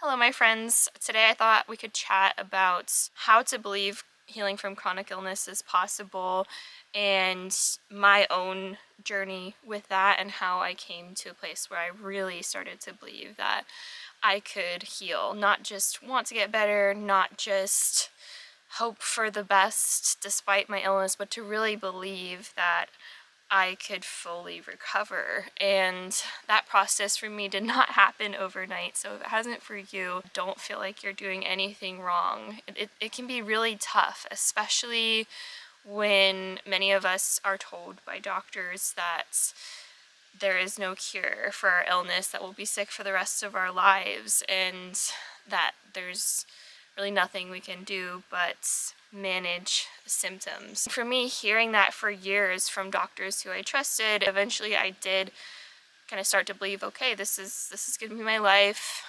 Hello, my friends. Today I thought we could chat about how to believe healing from chronic illness is possible and my own journey with that, and how I came to a place where I really started to believe that I could heal, not just want to get better, not just hope for the best despite my illness, but to really believe that I could fully recover. And that process for me did not happen overnight. So if it hasn't for you, don't feel like you're doing anything wrong. It can be really tough, especially when many of us are told by doctors that there is no cure for our illness, that we'll be sick for the rest of our lives, and that there's really nothing we can do but manage symptoms. For me, hearing that for years from doctors who I trusted, eventually I did kind of start to believe, okay, this is gonna be my life.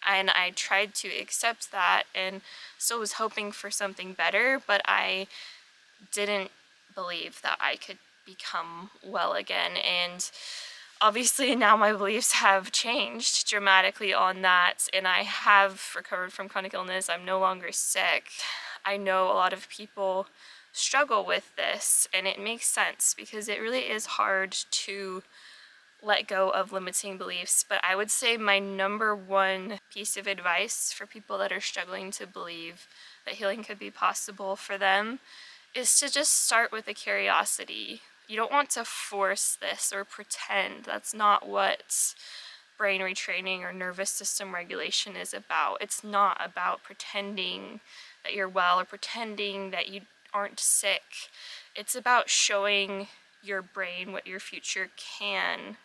And I tried to accept that and still was hoping for something better, but I didn't believe that I could become well again. And obviously now my beliefs have changed dramatically on that, and I have recovered from chronic illness. I'm no longer sick. I know a lot of people struggle with this, and it makes sense because it really is hard to let go of limiting beliefs. But I would say my number one piece of advice for people that are struggling to believe that healing could be possible for them is to just start with a curiosity. You don't want to force this or pretend. That's not what brain retraining or nervous system regulation is about. It's not about pretending that you're well or pretending that you aren't sick. It's about showing your brain what your future can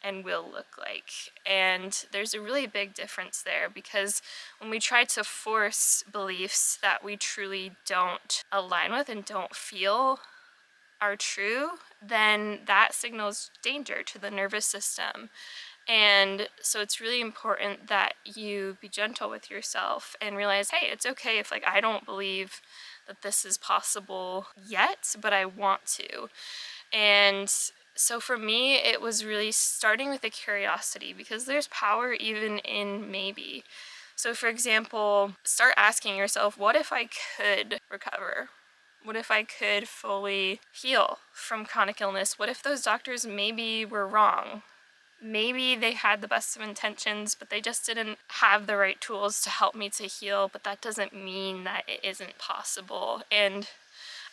and will look like. And there's a really big difference there, because when we try to force beliefs that we truly don't align with and don't feel are true, then that signals danger to the nervous system. And so it's really important that you be gentle with yourself and realize, hey, it's okay if I don't believe that this is possible yet, but I want to. And so for me, it was really starting with a curiosity, because there's power even in maybe. So for example, start asking yourself, what if I could recover? What if I could fully heal from chronic illness? What if those doctors maybe were wrong? Maybe they had the best of intentions, but they just didn't have the right tools to help me to heal, but that doesn't mean that it isn't possible. And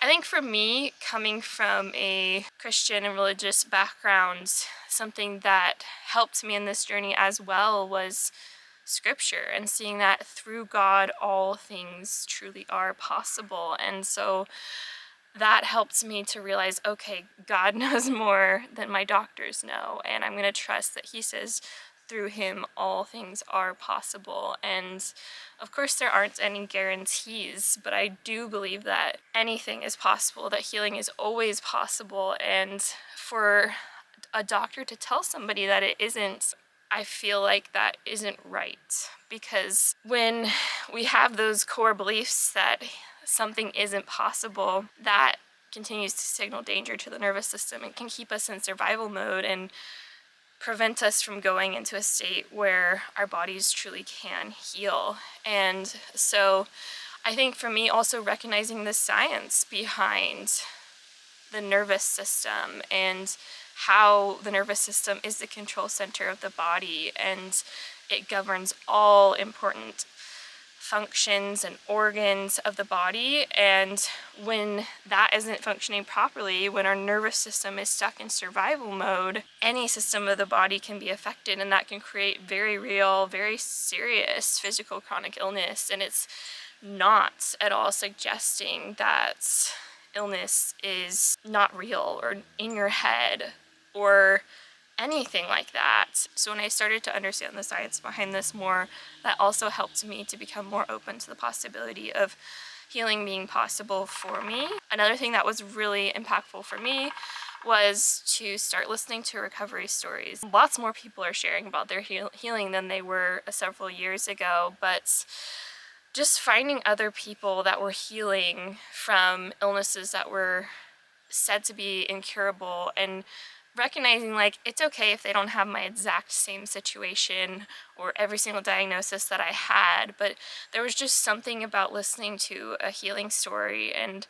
I think for me, coming from a Christian and religious background, something that helped me in this journey as well was scripture, and seeing that through God, all things truly are possible. And so that helped me to realize, okay, God knows more than my doctors know, and I'm going to trust that He says through Him all things are possible. And of course there aren't any guarantees, but I do believe that anything is possible, that healing is always possible. And for a doctor to tell somebody that it isn't, I feel like that isn't right, because when we have those core beliefs that something isn't possible, that continues to signal danger to the nervous system and can keep us in survival mode and prevent us from going into a state where our bodies truly can heal. And so I think for me, also recognizing the science behind the nervous system and how the nervous system is the control center of the body, and it governs all important functions and organs of the body. And when that isn't functioning properly, when our nervous system is stuck in survival mode, any system of the body can be affected, and that can create very real, very serious physical chronic illness. And it's not at all suggesting that illness is not real or in your head or anything like that. So when I started to understand the science behind this more, that also helped me to become more open to the possibility of healing being possible for me. Another thing that was really impactful for me was to start listening to recovery stories. Lots more people are sharing about their healing than they were several years ago, but just finding other people that were healing from illnesses that were said to be incurable, and recognizing like it's okay if they don't have my exact same situation or every single diagnosis that I had, but there was just something about listening to a healing story and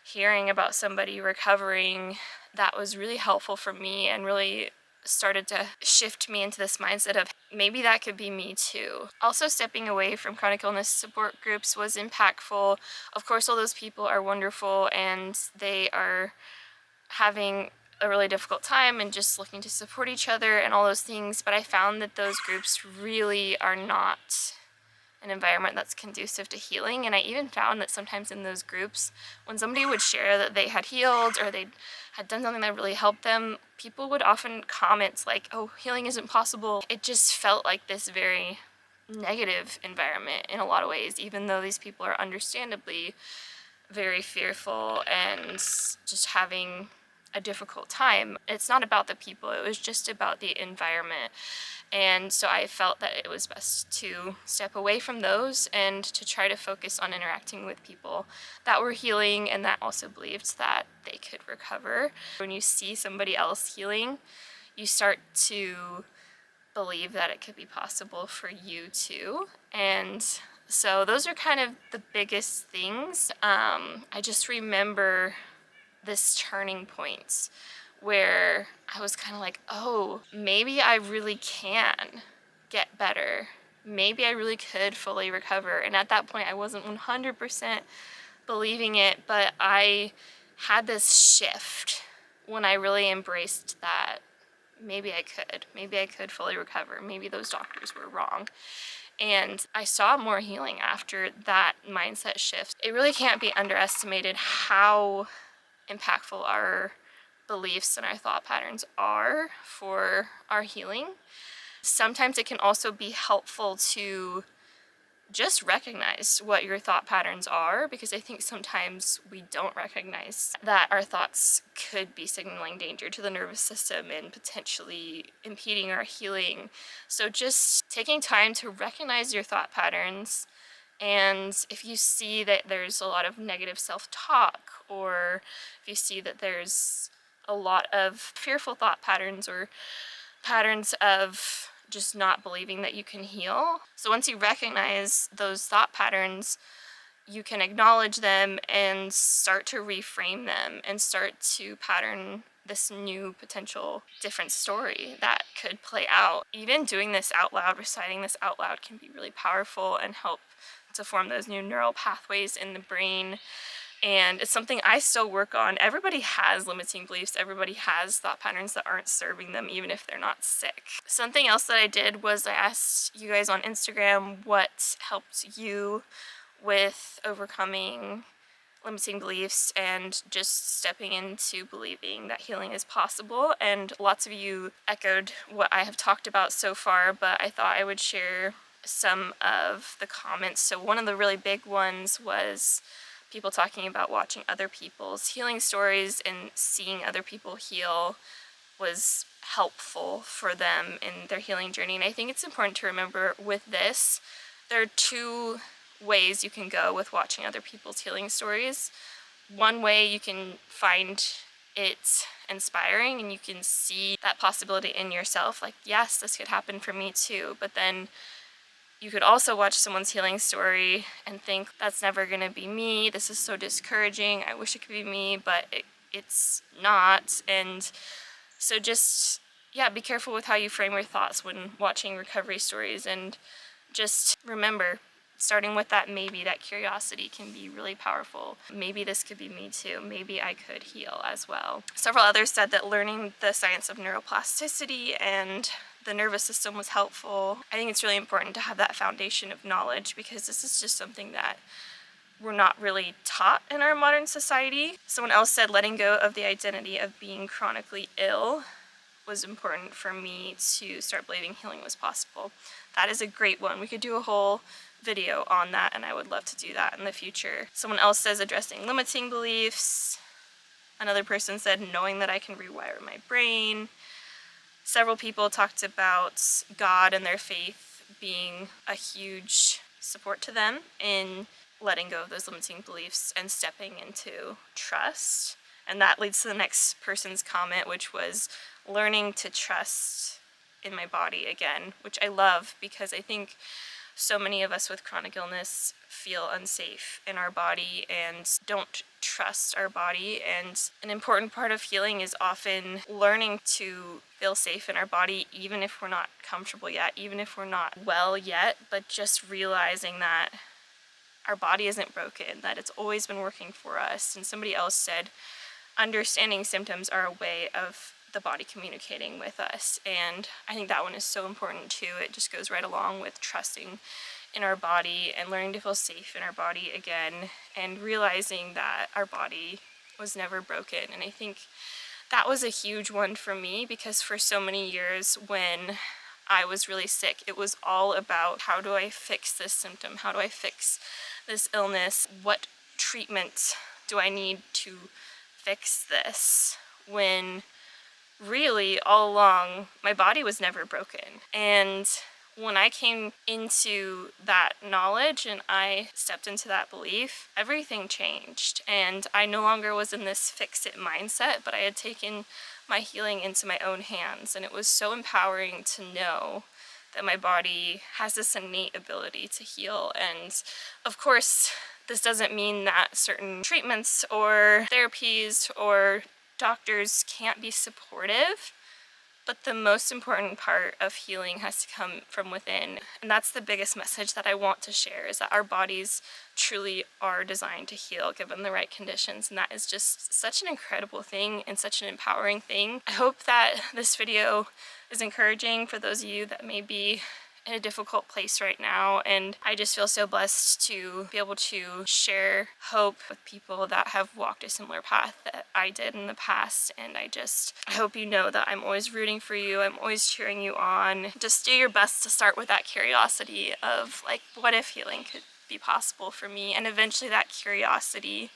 hearing about somebody recovering that was really helpful for me and really started to shift me into this mindset of maybe that could be me too. Also, stepping away from chronic illness support groups was impactful. Of course, all those people are wonderful and they are having a really difficult time and just looking to support each other and all those things, but I found that those groups really are not an environment that's conducive to healing. And I even found that sometimes in those groups, when somebody would share that they had healed or they had done something that really helped them, people would often comment like, oh, healing isn't possible. It just felt like this very negative environment in a lot of ways, even though these people are understandably very fearful and just having a difficult time. It's not about the people, it was just about the environment. And so I felt that it was best to step away from those and to try to focus on interacting with people that were healing and that also believed that they could recover. When you see somebody else healing, you start to believe that it could be possible for you too. And so those are kind of the biggest things. I just remember this turning point where I was kind of like, oh, maybe I really can get better. Maybe I really could fully recover. And at that point, I wasn't 100% believing it, but I had this shift when I really embraced that maybe I could. Maybe I could fully recover. Maybe those doctors were wrong. And I saw more healing after that mindset shift. It really can't be underestimated how impactful our beliefs and our thought patterns are for our healing. Sometimes it can also be helpful to just recognize what your thought patterns are, because I think sometimes we don't recognize that our thoughts could be signaling danger to the nervous system and potentially impeding our healing. So just taking time to recognize your thought patterns, and if you see that there's a lot of negative self-talk, or if you see that there's a lot of fearful thought patterns or patterns of just not believing that you can heal. So once you recognize those thought patterns, you can acknowledge them and start to reframe them and start to pattern this new potential different story that could play out. Even doing this out loud, reciting this out loud, can be really powerful and help to form those new neural pathways in the brain. And it's something I still work on. Everybody has limiting beliefs. Everybody has thought patterns that aren't serving them, even if they're not sick. Something else that I did was I asked you guys on Instagram what helped you with overcoming limiting beliefs and just stepping into believing that healing is possible. And lots of you echoed what I have talked about so far, but I thought I would share some of the comments. So one of the really big ones was people talking about watching other people's healing stories and seeing other people heal was helpful for them in their healing journey. And I think it's important to remember with this, there are two ways you can go with watching other people's healing stories. One way, you can find it inspiring and you can see that possibility in yourself, like, yes, this could happen for me too. But then you could also watch someone's healing story and think, that's never gonna be me, this is so discouraging, I wish it could be me, but it's not. And so just, yeah, be careful with how you frame your thoughts when watching recovery stories, and just remember, starting with that maybe, that curiosity can be really powerful. Maybe this could be me too. Maybe I could heal as well. Several others said that learning the science of neuroplasticity and the nervous system was helpful. I think it's really important to have that foundation of knowledge, because this is just something that we're not really taught in our modern society. Someone else said letting go of the identity of being chronically ill was important for me to start believing healing was possible. That is a great one. We could do a whole video on that, and I would love to do that in the future. Someone else says addressing limiting beliefs. Another person said knowing that I can rewire my brain. Several people talked about God and their faith being a huge support to them in letting go of those limiting beliefs and stepping into trust And that leads to the next person's comment, which was learning to trust in my body again, which I love because I think so many of us with chronic illness feel unsafe in our body and don't trust our body. And an important part of healing is often learning to feel safe in our body, even if we're not comfortable yet, even if we're not well yet, but just realizing that our body isn't broken, that it's always been working for us. And somebody else said, understanding symptoms are a way of the body communicating with us, and I think that one is so important too. It just goes right along with trusting in our body and learning to feel safe in our body again, and realizing that our body was never broken. And I think that was a huge one for me, because for so many years when I was really sick, it was all about, how do I fix this symptom? How do I fix this illness? What treatment do I need to fix this? When really all along my body was never broken. And when I came into that knowledge and I stepped into that belief, everything changed. And I no longer was in this fix-it mindset, but I had taken my healing into my own hands. And it was so empowering to know that my body has this innate ability to heal. And of course, this doesn't mean that certain treatments or therapies or doctors can't be supportive, but the most important part of healing has to come from within. And that's the biggest message that I want to share, is that our bodies truly are designed to heal given the right conditions. And that is just such an incredible thing and such an empowering thing. I hope that this video is encouraging for those of you that may be in a difficult place right now, and I just feel so blessed to be able to share hope with people that have walked a similar path that I did in the past. And I hope you know that I'm always rooting for you. I'm always cheering you on. Just do your best to start with that curiosity of, like, what if healing could be possible for me? And eventually that curiosity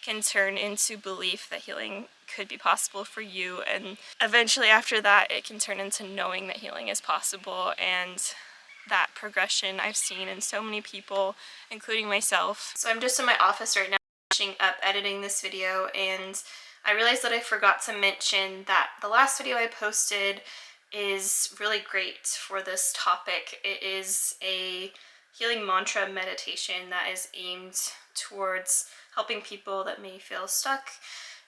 can turn into belief that healing could be possible for you, and eventually after that it can turn into knowing that healing is possible. And that progression I've seen in so many people, including myself. So I'm just in my office right now finishing up editing this video, and I realized that I forgot to mention that the last video I posted is really great for this topic. It is a healing mantra meditation that is aimed towards helping people that may feel stuck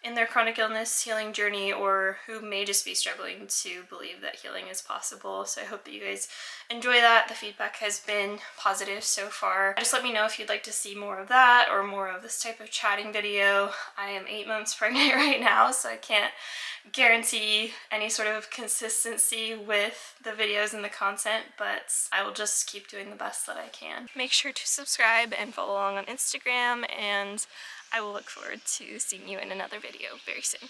in their chronic illness healing journey, or who may just be struggling to believe that healing is possible. So I hope that you guys enjoy that. The feedback has been positive so far. Just let me know if you'd like to see more of that or more of this type of chatting video. I am 8 months pregnant right now, so I can't guarantee any sort of consistency with the videos and the content, but I will just keep doing the best that I can. Make sure to subscribe and follow along on Instagram, and I will look forward to seeing you in another video very soon.